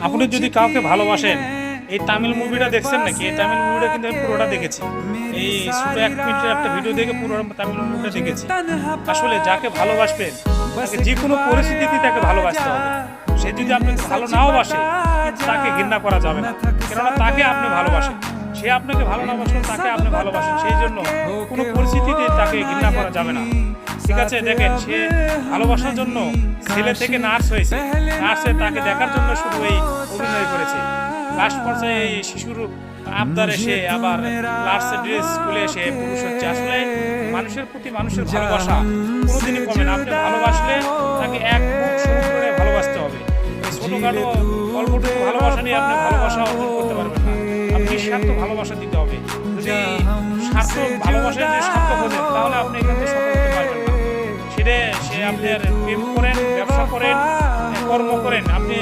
আপনি যদি কাউকে ভালোবাসেন, এই তামিল মুভিটা দেখছেন নাকি? এই তামিল মুভিটা কিন্তু আমি পুরোটা দেখেছি। এই ছোট 1 মিনিটের একটা ভিডিও দেখে পুরো তামিল মুভিটা দেখেছি। আসলে যাকে ভালোবাসবেন তাকে যে কোনো পরিস্থিতিতে তাকে ভালোবাসতে হবে। সে যদি আপনাকে ভালো নাও বাসে, কিন্তু তাকে ঘৃণা করা যাবে না, কেননা তাকে আপনি ভালোবাসেন। সে আপনাকে ভালো না বাসলেও তাকে আপনি ভালোবাসেন, সেই জন্য কোনো পরিস্থিতিতে তাকে ঘৃণা করা যাবে না। ঠিক আছে, দেখেন সে ভালোবাসার জন্য ছেলে থেকে নার্স হয়েছে, নার্সে তাকে দেখার জন্য শুধু এই অভিনয় করেছে। লাস্ট পর্যায়ে এই শিশুর আবদারে সে আবার নার্সের ড্রেস খুলে এসে পুরুষ হচ্ছে। আসলে মানুষের প্রতি মানুষের ভালোবাসা কোনোদিনই কমে না। আপনি ভালোবাসলে তাকে এক বুক সমুদ্রে ভালোবাসতে হবে। এই ছোটখাটো অল্পটুকু ভালোবাসা নিয়ে আপনি ভালোবাসা অর্জন করতে পারবেন না। আপনি স্বার্থ ভালোবাসা দিতে হবে। যদি স্বার্থ ভালোবাসায় যে স্বার্থ খোঁজেন, তাহলে আপনি এখান থেকে সফল হতে পারবেন না। সে আপনার প্রেম করেন, ব্যবসা করেন, কর্ম করেন, আপনি